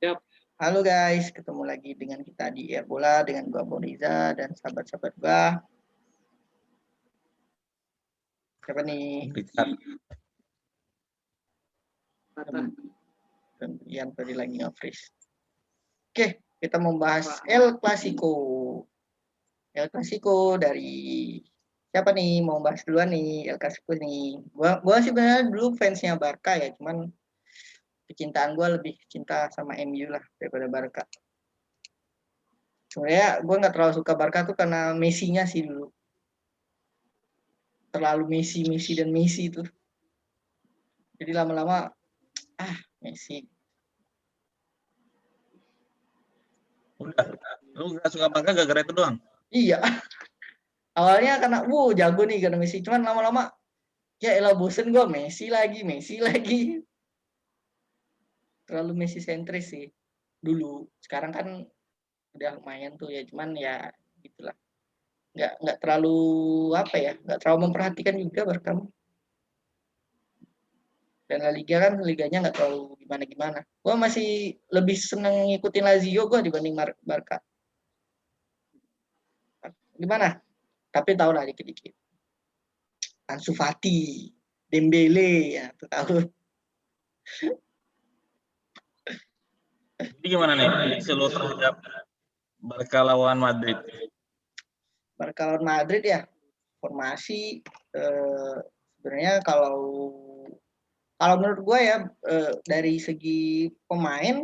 Yap. Halo guys, ketemu lagi dengan kita di Air Bola dengan gua Boniza dan sahabat-sahabat gua. Siapa nih? Dan Ian tadi lagi nge-freeze. Oke, kita membahas El Clasico. El Clasico dari siapa nih? Mau bahas duluan nih El Clasico nih. Gua sih sebenarnya dulu fansnya Barca ya, cuman kecintaan gua lebih cinta sama MU lah daripada Barca. Sebenarnya gue nggak terlalu suka Barca tuh karena Messi-nya sih dulu. Terlalu Messi dan Messi itu. Jadi lama-lama Messi. Udah, lu nggak suka Barca gara-gara itu doang? Iya. Awalnya karena jago nih karena Messi, cuman lama-lama ya elah bosen gue Messi lagi. Terlalu Messi sentris sih dulu. Sekarang kan udah lumayan tuh ya, cuman ya gitulah. Nggak terlalu nggak terlalu memperhatikan juga Barca. Dan La Liga kan liganya nggak terlalu gimana-gimana. Gue masih lebih seneng ngikutin Lazio gue dibanding Barca. Gimana? Tapi tahu lah dikit-dikit. Ansu Fati, Dembele, ya tuh tahu. Jadi gimana nih prediksi lu terhadap Barca lawan Madrid? Barca lawan Madrid ya, formasi sebenarnya kalau menurut gue ya dari segi pemain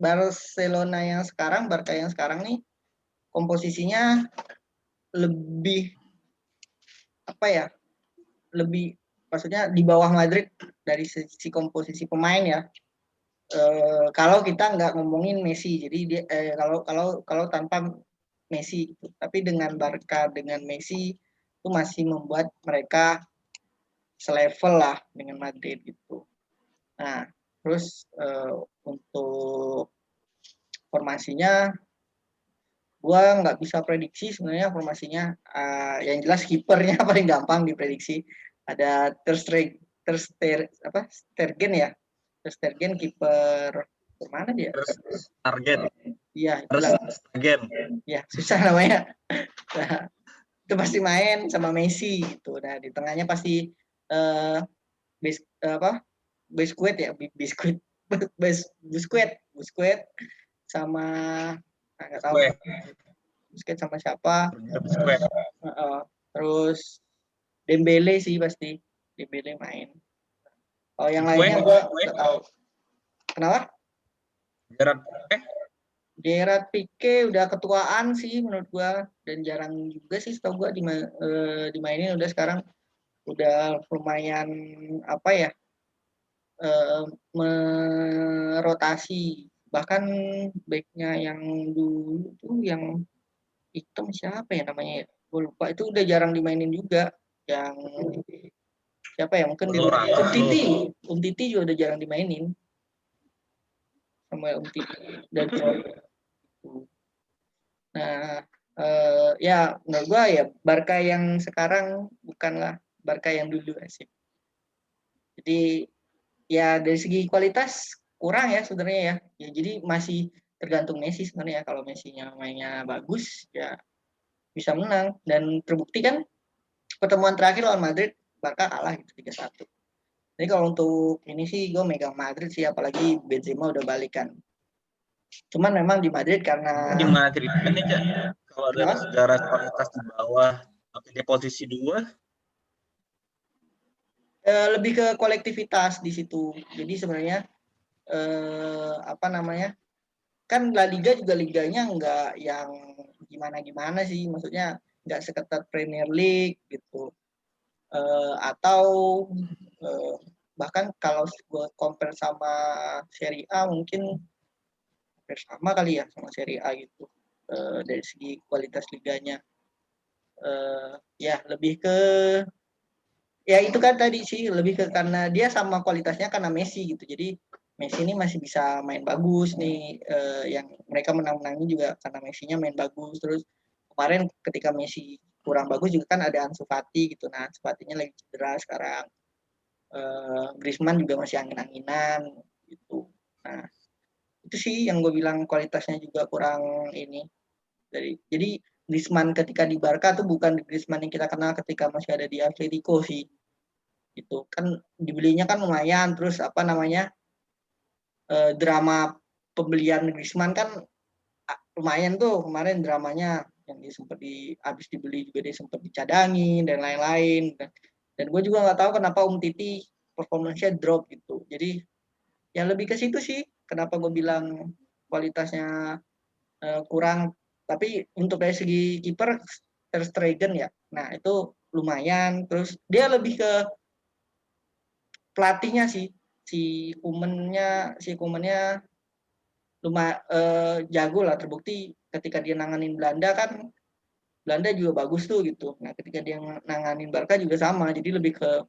Barcelona yang sekarang, Barca yang sekarang nih komposisinya lebih lebih maksudnya di bawah Madrid dari sisi komposisi pemain ya. Kalau kita nggak ngomongin Messi, jadi dia kalau tanpa Messi gitu. Tapi dengan Barca dengan Messi itu masih membuat mereka selevel lah dengan Madrid gitu. Nah, terus untuk formasinya gua nggak bisa prediksi sebenarnya formasinya. Yang jelas kipernya paling gampang diprediksi. Ada Stegen ya. Ter Stegen kiper mana dia? Target. Iya, Stegen. Ya, susah namanya. Nah, itu pasti main sama Messi gitu. Nah, di tengahnya pasti Busquets sama nggak tahu Busquets sama siapa. Terus Dembele sih pasti. Dembele main. Oh, yang lainnya gue nggak tahu. Kenapa? Gerard Pique udah ketuaan sih menurut gue, dan jarang juga sih setahu gue dimainin. Udah sekarang udah lumayan merotasi. Bahkan backnya yang dulu tuh yang hitam siapa ya namanya ya? Gue lupa, itu udah jarang dimainin juga. Yang siapa ya, mungkin di Umtiti juga udah jarang dimainin sama Umtiti dan nah ya menurut gua ya Barca yang sekarang bukanlah Barca yang dulu sih. Jadi ya dari segi kualitas kurang ya sebenarnya ya. Ya jadi masih tergantung Messi sebenarnya. Kalau Messi-nya mainnya bagus ya bisa menang, dan terbukti kan pertemuan terakhir lawan Madrid Barca kalah gitu 3-1. Jadi kalau untuk ini sih gue megang Madrid sih, apalagi Benzema udah balikan. Cuman memang di Madrid karena gimana ceritanya Cak? Kalau dari sejarah kualitas di bawah tapi di posisi 2? Lebih ke kolektivitas di situ. Jadi sebenarnya kan La Liga juga liganya nggak yang gimana-gimana sih, maksudnya nggak seketat Premier League gitu. Atau bahkan kalau gue compare sama Serie A mungkin sama kali ya sama Serie A gitu. Dari segi kualitas liganya ya lebih ke ya itu kan tadi sih, lebih ke karena dia sama kualitasnya karena Messi gitu. Jadi Messi ini masih bisa main bagus nih, yang mereka menang-menangnya juga karena Messi-nya main bagus. Terus kemarin ketika Messi kurang bagus juga kan ada Ansu Fati gitu. Nah, Ansu Fatinya lagi cedera sekarang. Griezmann juga masih angin-anginan gitu. Nah, itu sih yang gue bilang kualitasnya juga kurang ini. Jadi Griezmann ketika di Barca tuh bukan Griezmann yang kita kenal ketika masih ada di Atletico sih. Itu kan dibelinya kan lumayan, terus apa namanya drama pembelian Griezmann kan lumayan tuh kemarin dramanya yang dia sempat habis dibeli juga dia sempat dicadangin dan lain-lain. Dan gue juga nggak tahu kenapa Titi performanya drop gitu. Jadi ya lebih ke situ sih kenapa gue bilang kualitasnya kurang. Tapi untuk dari segi kiper Ter Stegen ya, nah itu lumayan. Terus dia lebih ke pelatihnya sih, si Koemannya jago lah, terbukti ketika dia nanganin Belanda kan Belanda juga bagus tuh gitu. Nah ketika dia nanganin Barca juga sama, jadi lebih ke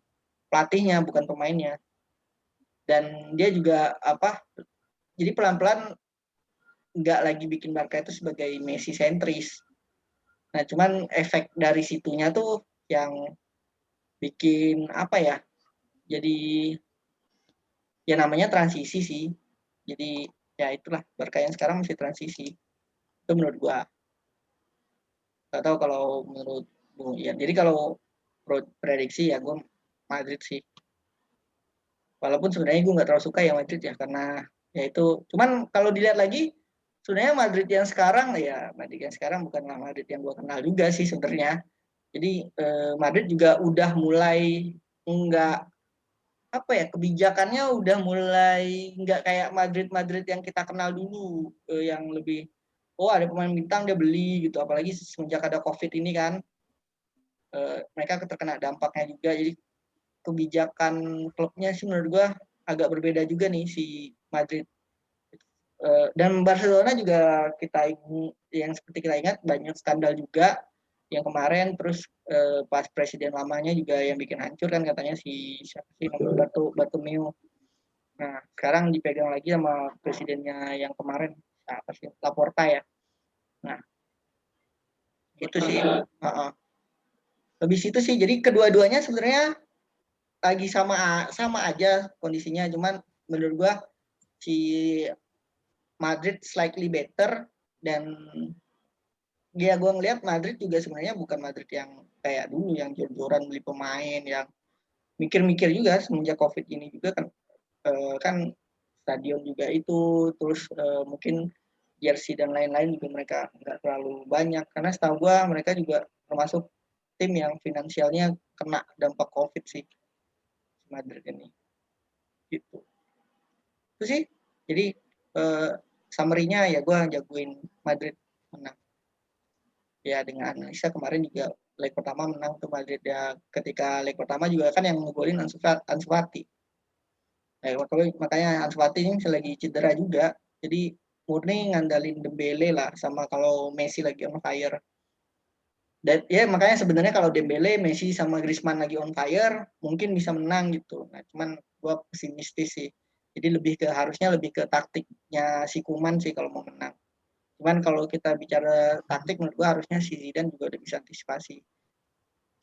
pelatihnya bukan pemainnya. Dan dia juga jadi pelan-pelan nggak lagi bikin Barca itu sebagai Messi sentris. Nah cuman efek dari situnya tuh yang bikin jadi ya namanya transisi sih. Jadi ya itulah Barca yang sekarang masih transisi. Itu menurut gua. Gak tahu kalau menurut Bung Ian. Jadi kalau prediksi ya gua Madrid sih. Walaupun sebenarnya gue nggak terlalu suka ya Madrid ya karena ya itu. Cuman kalau dilihat lagi sebenarnya Madrid yang sekarang ya Madrid yang sekarang bukanlah Madrid yang gue kenal juga sih sebenarnya. Jadi Madrid juga udah mulai nggak kebijakannya udah mulai nggak kayak Madrid yang kita kenal dulu yang lebih ada pemain bintang dia beli gitu, apalagi semenjak ada COVID ini kan mereka terkena dampaknya juga. Jadi kebijakan klubnya sih menurut gua agak berbeda juga nih si Madrid. Dan Barcelona juga yang seperti kita ingat banyak skandal juga yang kemarin. Terus pas presiden lamanya juga yang bikin hancur kan katanya si siapa sih Bartomeu. Nah sekarang dipegang lagi sama presidennya yang kemarin apa sih Laporta ya. Nah itu sih lebih situ sih. Jadi kedua-duanya sebenarnya lagi sama aja kondisinya, cuman menurut gua si Madrid slightly better. Dan dia gue ngelihat Madrid juga sebenarnya bukan Madrid yang kayak dulu yang jor-joran beli pemain yang mikir-mikir juga. Semenjak COVID ini juga kan stadion juga itu, terus mungkin jersey dan lain-lain juga mereka nggak terlalu banyak karena setahu gue mereka juga termasuk tim yang finansialnya kena dampak COVID sih Madrid ini gitu. Itu sih jadi summary-nya ya gue jagoin Madrid menang ya. Dengan analisa kemarin juga leg pertama menang tuh Madrid ya, ketika leg pertama juga kan yang ngegolin Ansu Fati. Makanya Ansu Fati ini lagi cedera juga, jadi murni ngandalin Dembele lah, sama kalau Messi lagi on fire. Dan ya makanya sebenarnya kalau Dembele, Messi sama Griezmann lagi on fire mungkin bisa menang gitu. Nah cuman gue pesimistis sih. Jadi harusnya lebih ke taktiknya si Koeman sih kalau mau menang. Cuman kalau kita bicara taktik menurut gue harusnya si Zidane juga udah bisa antisipasi.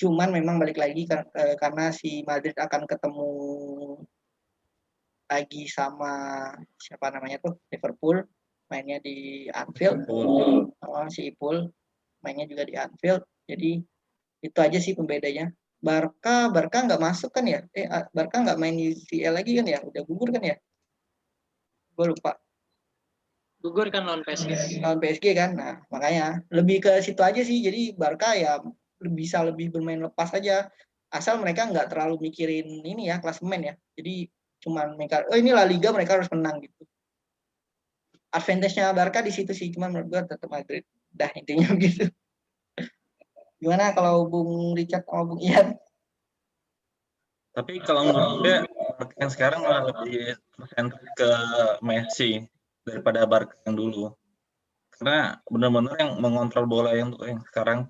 Cuman memang balik lagi karena si Madrid akan ketemu lagi sama siapa namanya tuh Liverpool, mainnya di Anfield. Si Ipul mainnya juga di Anfield. Jadi itu aja sih pembedanya. Barca nggak masuk kan ya? Barca nggak main di CL lagi kan ya? Udah gugur kan ya? Gue lupa. Gugur kan lawan PSG. Lawan PSG kan. Nah, makanya lebih ke situ aja sih. Jadi Barca ya bisa lebih bermain lepas aja. Asal mereka nggak terlalu mikirin ini ya, klasemen ya. Jadi cuman mereka, ini La Liga mereka harus menang gitu. Advantage-nya Barca di situ sih, cuman menurut gue tetap Madrid. Dah intinya begitu. Gimana kalau Bung Richard sama Bung Ian? Tapi kalau menurut gue yang sekarang malah lebih tersentuh ke Messi daripada Barca yang dulu. Karena benar-benar yang mengontrol bola yang sekarang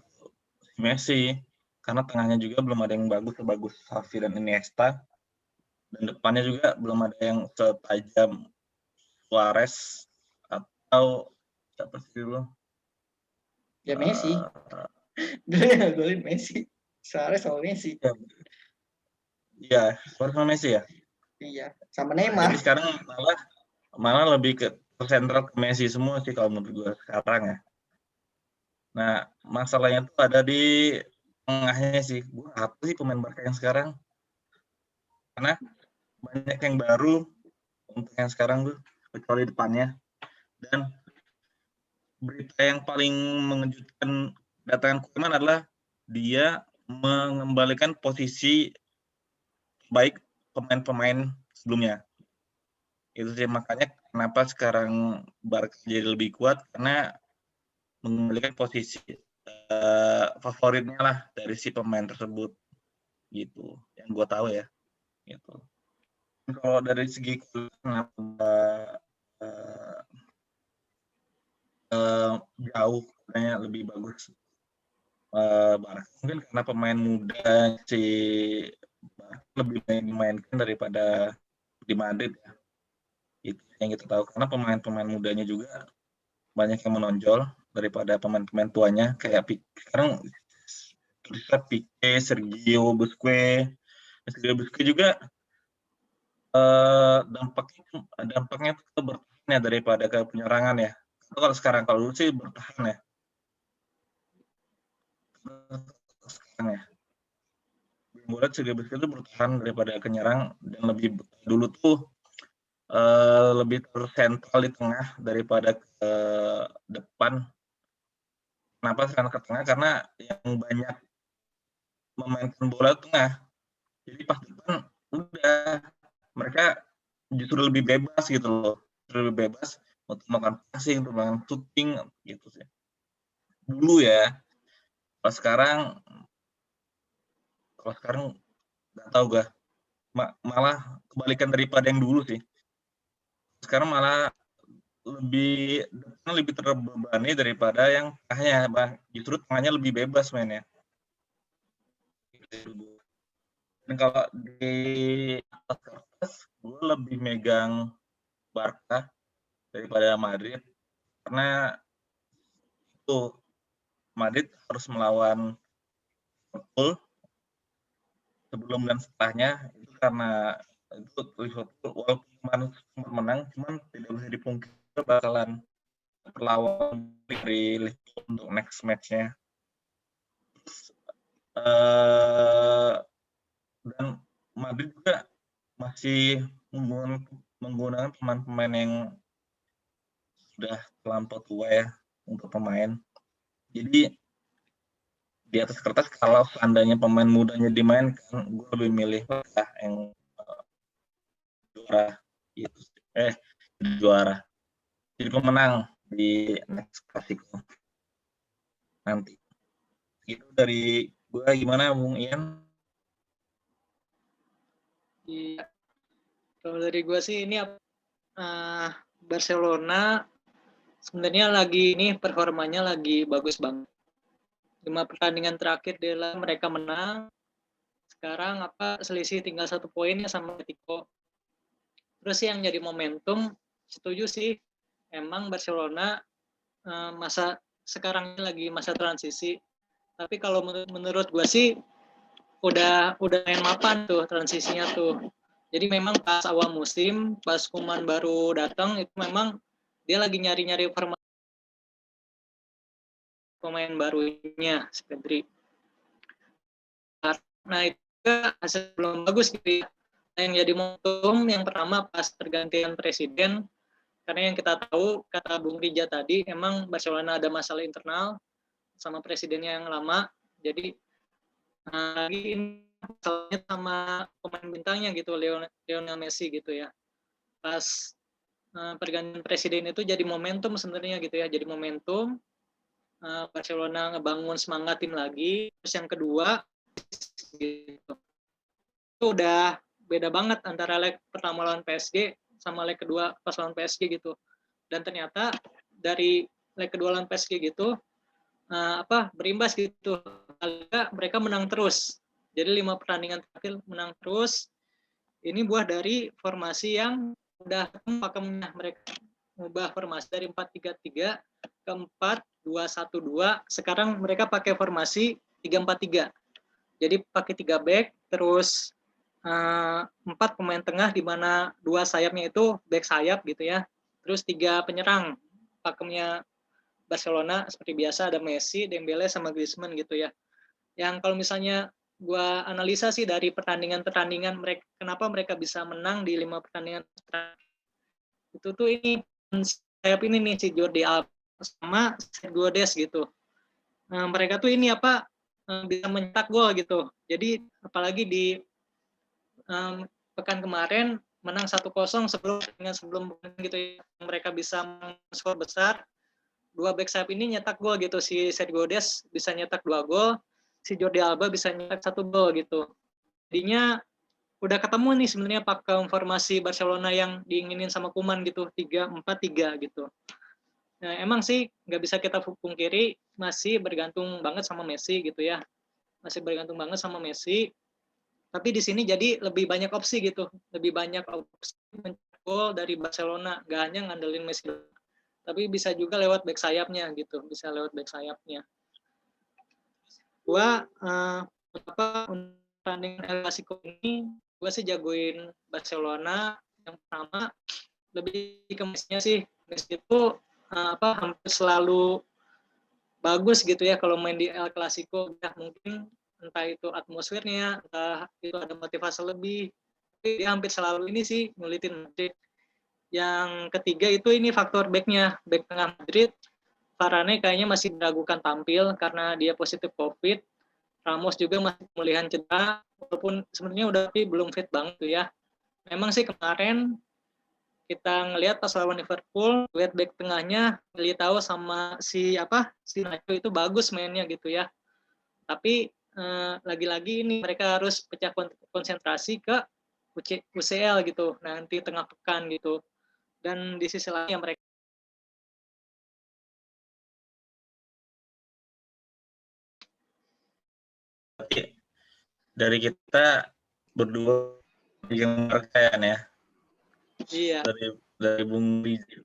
Messi. Karena tengahnya juga belum ada yang bagus Xavi dan Iniesta. Dan depannya juga belum ada yang setajam Suarez atau siapa sih dulu? Ya Messi. Dulu yang golin Messi. Suarez sama Messi. Iya, Suarez sama Messi ya. Iya, sama Jadi Neymar. sekarang malah lebih ke tersentral ke Messi semua sih kalau menurut gue sekarang ya. Nah, masalahnya tuh ada di tengahnya sih. Gue apa sih pemain Barca yang sekarang? Karena banyak yang baru untuk yang sekarang tuh, kecuali depannya. Dan berita yang paling mengejutkan datangan Koeman adalah dia mengembalikan posisi baik pemain-pemain sebelumnya. Itu sih makanya kenapa sekarang Barca jadi lebih kuat karena mengembalikan posisi favoritnya lah dari si pemain tersebut gitu. Yang gue tahu ya. Gitu. Kalau dari segi kenapa jauh katanya lebih bagus Barca mungkin karena pemain muda si Barca lebih banyak dimainkan daripada di Madrid ya. Itu yang kita tahu karena pemain-pemain mudanya juga banyak yang menonjol daripada pemain-pemain tuanya kayak sekarang kita Pique, Sergio Busquets juga dampaknya itu bertahan ya daripada ke penyerangan ya. Kalau sekarang kalau dulu sih bertahan ya. Sekarang ya. Buat Sergio Busquets itu bertahan daripada ke nyerang dan lebih dulu tuh lebih tersentral di tengah daripada ke depan. Kenapa sekarang ke tengah? Karena yang banyak memainkan bola tengah. Jadi pas depan udah mereka justru lebih bebas gitu loh. Lebih bebas untuk melakukan passing, untuk melakukan shooting gitu sih. Dulu ya. Kalau sekarang nggak tahu gak. Malah kebalikan daripada yang dulu sih. Sekarang malah lebih terbebani daripada yang tengahnya, justru tengahnya lebih bebas mainnya. Dan kalau di atas kertas, gue lebih megang Barca daripada Madrid karena itu Madrid harus melawan Liverpool sebelum dan setelahnya itu karena itu Liverpool walaupun kemarin menang cuman tidak bisa dipungkiri bakalan perlawan dari Liverpool untuk next match-nya. Dan Madrid juga masih menggunakan pemain-pemain yang sudah terlampau tua ya untuk pemain. Jadi di atas kertas kalau seandainya pemain mudanya dimainkan, gue lebih milih yang juara gitu. Juara. Jadi pemenang di next Clasico nanti. Itu dari gue gimana Bung Ian? Iya. Kalau dari gue sih ini Barcelona sebenarnya lagi ini performanya lagi bagus banget. 5 pertandingan terakhir mereka menang. Sekarang selisih tinggal 1 poinnya sama Atletico. Terus yang jadi momentum, setuju sih. Emang Barcelona masa sekarang ini lagi masa transisi. Tapi kalau menurut gue sih udah main mapan tuh transisinya tuh. Jadi memang pas awal musim, pas Koeman baru datang itu memang dia lagi nyari-nyari pemain barunya Pedri. Nah itu hasil belum bagus gitu ya. Yang jadi momentum yang pertama pas pergantian presiden, karena yang kita tahu kata Bung Rija tadi emang Barcelona ada masalah internal sama presidennya yang lama, jadi lagi ini masalahnya sama pemain bintangnya gitu, Lionel Messi gitu ya. Pas pergantian presiden itu jadi momentum sebenarnya gitu ya, jadi momentum Barcelona ngebangun semangat tim lagi. Terus yang kedua gitu, itu udah beda banget antara leg pertama lawan PSG sama leg kedua pas lawan PSG gitu. Dan ternyata dari leg kedua lawan PSG gitu berimbas gitu. Mereka menang terus. Jadi 5 pertandingan terakhir menang terus. Ini buah dari formasi yang udah pakemnya, mereka mengubah formasi dari 4-3-3 ke 4-2-1-2. Sekarang mereka pakai formasi 3-4-3. Jadi pakai 3 back, terus 4 pemain tengah di mana 2 sayapnya itu back sayap gitu ya. Terus 3 penyerang. Pakemnya Barcelona seperti biasa ada Messi, Dembele sama Griezmann gitu ya. Yang kalau misalnya gua analisa sih dari pertandingan-pertandingan mereka, kenapa mereka bisa menang di 5 pertandingan itu tuh ini sayap ini nih si Jordi Alba sama Sergio Des gitu. Mereka tuh ini apa bisa mencetak gol gitu. Jadi apalagi di pekan kemarin menang 1-0 sebelum gitu ya, mereka bisa skor besar. 2 back sayap ini nyetak gol gitu, si Sergio Des bisa nyetak 2 gol, si Jordi Alba bisa nyetak 1 gol gitu. Jadinya udah ketemu nih sebenarnya pakem formasi Barcelona yang diinginin sama Koeman gitu, 3-4-3 gitu. Nah, emang sih nggak bisa kita pungkiri masih bergantung banget sama Messi gitu ya. Masih bergantung banget sama Messi. Tapi di sini jadi lebih banyak opsi gitu, lebih banyak opsi mencetak gol dari Barcelona, nggak hanya ngandelin Messi, tapi bisa juga lewat back sayapnya gitu, bisa lewat back sayapnya. Gua pertandingan El Clasico ini, gua sih jagoin Barcelona. Yang pertama lebih ke Messi-nya sih, Messi itu hampir selalu bagus gitu ya kalau main di El Clasico. Ya mungkin entah itu atmosfernya, entah itu ada motivasi lebih, tapi dia hampir selalu ini sih nyulitin Madrid. Yang ketiga itu ini faktor back-nya, back tengah Madrid. Varane kayaknya masih meragukan tampil karena dia positif COVID. Ramos juga masih pemulihan cedera, walaupun sebenarnya udah tapi belum fit banget tuh ya. Memang sih kemarin kita ngelihat pas lawan Liverpool, lihat back tengahnya Militao sama si Nacho itu bagus mainnya gitu ya. Tapi lagi-lagi ini mereka harus pecah konsentrasi ke UCL gitu nanti tengah pekan gitu. Dan di sisi lain mereka dari kita berdua yang mereka ya. iya. Dari Bung Rija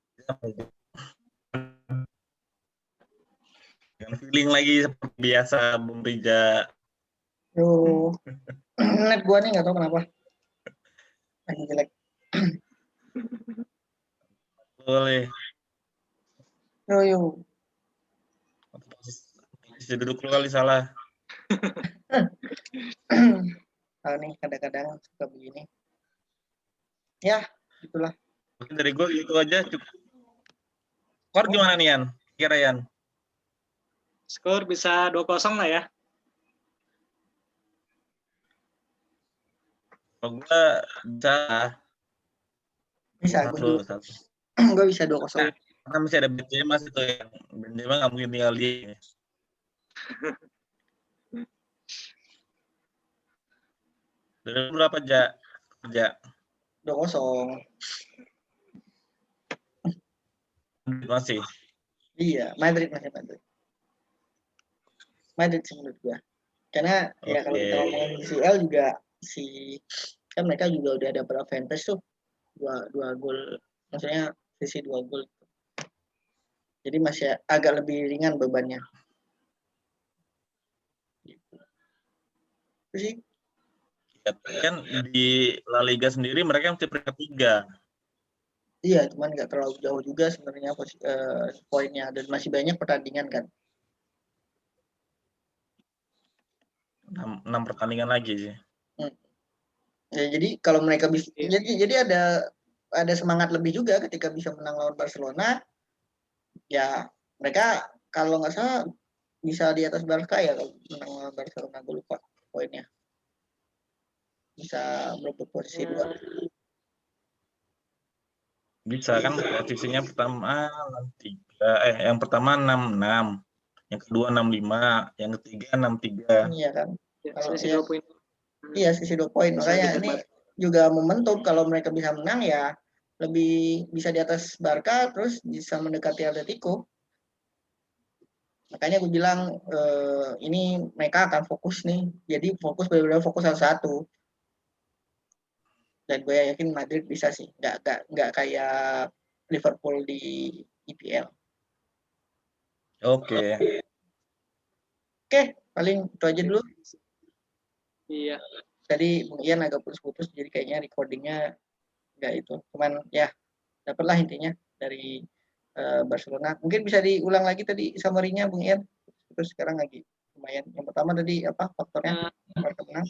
dengan feeling lagi seperti biasa Bung Rija. Net gua nih nggak tahu kenapa lagi jelek. Boleh. Yo. Posisi duduk lu kali salah. Tahu nih kadang-kadang suka begini. Ya, itulah. Mungkin dari gue gitu aja cukup. Skor gimana nih Yan? Kira Yan? Skor bisa 2-0 lah ya. Kalau gue Bisa, gue bisa 2-0. Nah, karena masih ada Benzema itu yang Benzema nggak mungkin tinggal dia. Dari berapa kerja? 2-0. Masih. Iya, Madrid masih Madrid. Madrid sih menurut gue. Karena ya kalau kita ngomongin UCL juga kan mereka juga udah ada advantage tuh dua gol, maksudnya sisi 2 gol. Jadi masih agak lebih ringan bebannya. Itu sih. Ya, kan di La Liga sendiri mereka masih peringkat 3. Iya, cuman nggak terlalu jauh juga sebenarnya poinnya dan masih banyak pertandingan kan. 6 pertandingan lagi sih. Ya, jadi kalau mereka bisa, jadi ada semangat lebih juga ketika bisa menang lawan Barcelona. Ya mereka kalau nggak salah bisa di atas Barca ya kalau menang lawan Barcelona, gue lupa poinnya. Bisa merebut posisi 2. Bisa kan posisinya pertama 63, yang pertama 66, yang kedua 65, yang ketiga 63. Iya kan. Kalau sisi 2 poin. Iya, sisi 2 poin. Makanya ini juga momentum kalau mereka bisa menang ya lebih bisa di atas Barca terus bisa mendekati Atletico. Makanya gue bilang ini mereka akan fokus nih. Jadi benar-benar fokus satu-satu. Dan gue yakin Madrid bisa sih, nggak kayak Liverpool di IPL. Oke, paling itu aja dulu. Iya. tadi Bung Ian agak putus-putus, jadi kayaknya recordingnya nggak itu. Cuman ya dapatlah intinya dari Barcelona. Mungkin bisa diulang lagi tadi summary-nya Bung Ian. Terus sekarang lagi lumayan. Yang pertama tadi apa faktornya? Barca menang.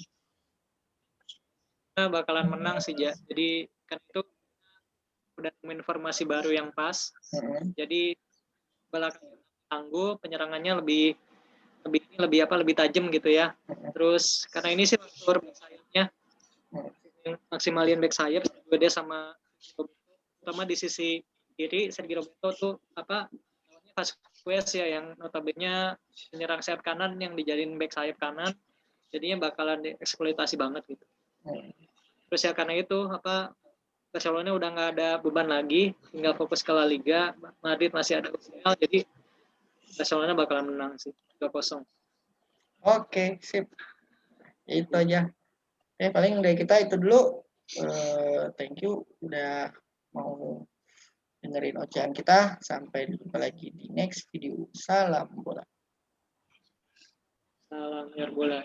Kita bakalan menang sih, Ja. Jadi kan itu udah informasi baru yang pas. Jadi belakang tangguh, penyerangannya lebih tajam gitu ya. Terus karena ini sih faktor back sayapnya, maksimalin back sayap juga dia sama terutama di sisi kiri Sergio Roberto tuh Vasquez ya, yang notabene penyerang sayap kanan yang dijadiin back sayap kanan, jadinya bakalan dieksploitasi banget gitu. Terus ya karena itu Barcelona udah nggak ada beban lagi, tinggal fokus ke La Liga. Madrid masih ada UCL, jadi Barcelona bakalan menang sih 2-0. Oke, sip. Itu aja. Paling dari kita itu dulu. Thank you udah mau dengerin ocehan kita. Sampai jumpa lagi di next video. Salam bola. Salam bola.